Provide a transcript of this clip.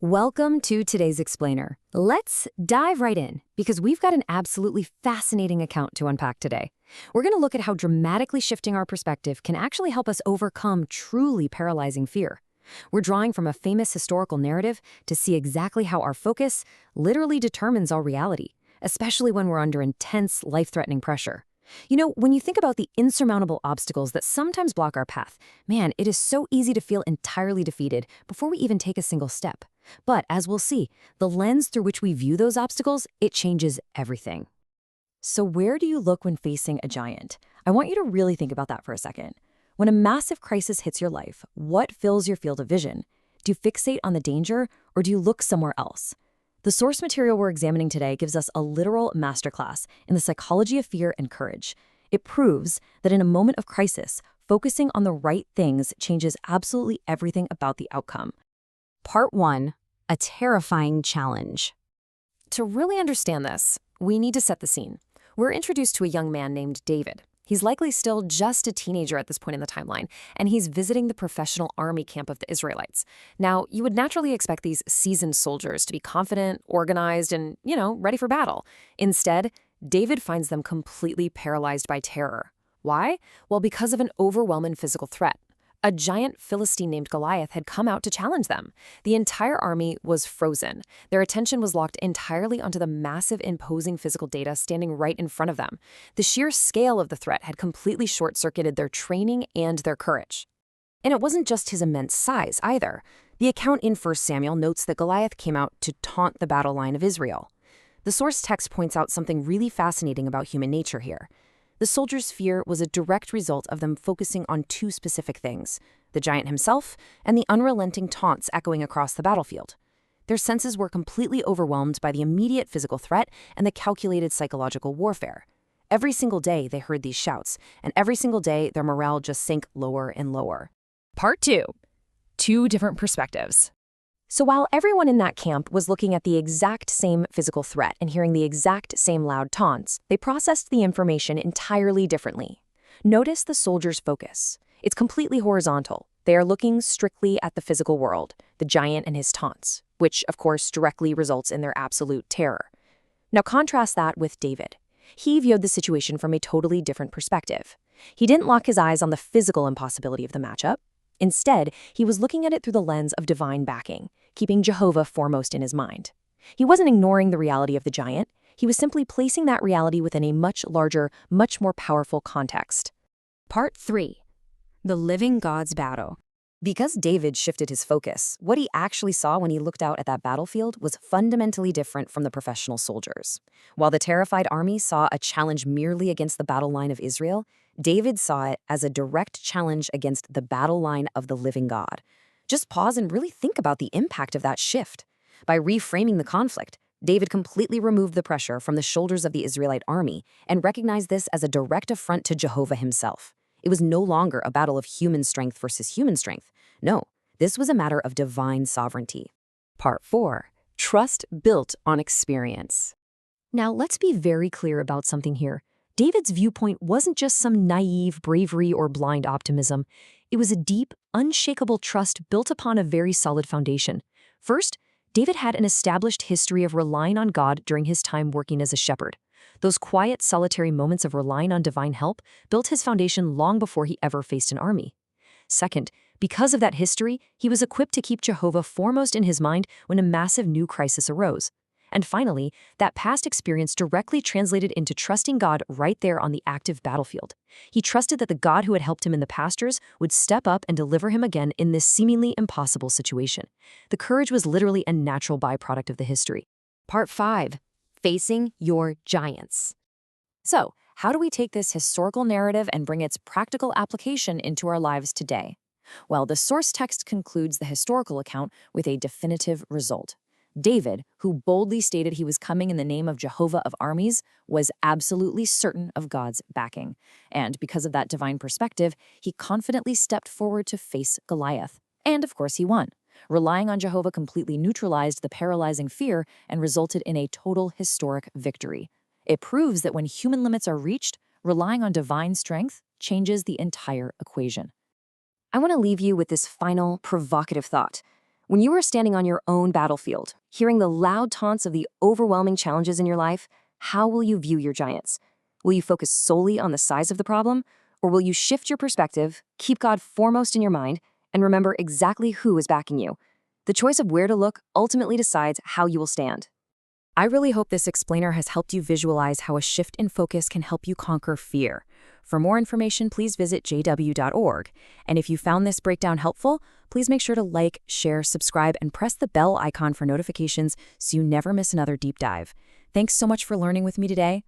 Welcome to today's explainer. Let's dive right in because we've got an absolutely fascinating account to unpack today. We're going to look at how dramatically shifting our perspective can actually help us overcome truly paralyzing fear. We're drawing from a famous historical narrative to see exactly how our focus literally determines our reality, especially when we're under intense, life-threatening pressure. When you think about the insurmountable obstacles that sometimes block our path, man, it is so easy to feel entirely defeated before we even take a single step. But as we'll see, the lens through which we view those obstacles, it changes everything. So where do you look when facing a giant? I want you to really think about that for a second. When a massive crisis hits your life, what fills your field of vision? Do you fixate on the danger, or do you look somewhere else? The source material we're examining today gives us a literal masterclass in the psychology of fear and courage. It proves that in a moment of crisis, focusing on the right things changes absolutely everything about the outcome. Part 1. A terrifying challenge. To really understand this, we need to set the scene. We're introduced to a young man named David. He's likely still just a teenager at this point in the timeline, and he's visiting the professional army camp of the Israelites. Now, you would naturally expect these seasoned soldiers to be confident, organized, and, ready for battle. Instead, David finds them completely paralyzed by terror. Why? Well, because of an overwhelming physical threat. A giant Philistine named Goliath had come out to challenge them. The entire army was frozen. Their attention was locked entirely onto the massive, imposing physical data standing right in front of them. The sheer scale of the threat had completely short-circuited their training and their courage. And it wasn't just his immense size, either. The account in 1 Samuel notes that Goliath came out to taunt the battle line of Israel. The source text points out something really fascinating about human nature here. The soldiers' fear was a direct result of them focusing on two specific things: the giant himself and the unrelenting taunts echoing across the battlefield. Their senses were completely overwhelmed by the immediate physical threat and the calculated psychological warfare. Every single day they heard these shouts, and every single day their morale just sank lower and lower. Part 2. Two different perspectives. So while everyone in that camp was looking at the exact same physical threat and hearing the exact same loud taunts, they processed the information entirely differently. Notice the soldiers' focus. It's completely horizontal. They are looking strictly at the physical world, the giant and his taunts, which, of course, directly results in their absolute terror. Now contrast that with David. He viewed the situation from a totally different perspective. He didn't lock his eyes on the physical impossibility of the matchup. Instead, he was looking at it through the lens of divine backing, keeping Jehovah foremost in his mind. He wasn't ignoring the reality of the giant. He was simply placing that reality within a much larger, much more powerful context. Part 3. The living God's battle. Because David shifted his focus, what he actually saw when he looked out at that battlefield was fundamentally different from the professional soldiers. While the terrified army saw a challenge merely against the battle line of Israel, David saw it as a direct challenge against the battle line of the living God. Just pause and really think about the impact of that shift. By reframing the conflict, David completely removed the pressure from the shoulders of the Israelite army and recognized this as a direct affront to Jehovah himself. It was no longer a battle of human strength versus human strength. No, this was a matter of divine sovereignty. Part 4. Trust built on experience. Now, let's be very clear about something here. David's viewpoint wasn't just some naive bravery or blind optimism. It was a deep, unshakable trust built upon a very solid foundation. First, David had an established history of relying on God during his time working as a shepherd. Those quiet, solitary moments of relying on divine help built his foundation long before he ever faced an army. Second, because of that history, he was equipped to keep Jehovah foremost in his mind when a massive new crisis arose. And finally, that past experience directly translated into trusting God right there on the active battlefield. He trusted that the God who had helped him in the pastures would step up and deliver him again in this seemingly impossible situation. The courage was literally a natural byproduct of the history. Part 5. Facing your giants. So, how do we take this historical narrative and bring its practical application into our lives today? Well, the source text concludes the historical account with a definitive result. David, who boldly stated he was coming in the name of Jehovah of armies, was absolutely certain of God's backing. And because of that divine perspective, he confidently stepped forward to face Goliath. And of course he won. Relying on Jehovah completely neutralized the paralyzing fear and resulted in a total historic victory. It proves that when human limits are reached, relying on divine strength changes the entire equation. I want to leave you with this final provocative thought. When you are standing on your own battlefield, hearing the loud taunts of the overwhelming challenges in your life, how will you view your giants? Will you focus solely on the size of the problem, or will you shift your perspective, keep God foremost in your mind, and remember exactly who is backing you? The choice of where to look ultimately decides how you will stand. I really hope this explainer has helped you visualize how a shift in focus can help you conquer fear. For more information, please visit jw.org. And if you found this breakdown helpful, please make sure to like, share, subscribe, and press the bell icon for notifications so you never miss another deep dive. Thanks so much for learning with me today.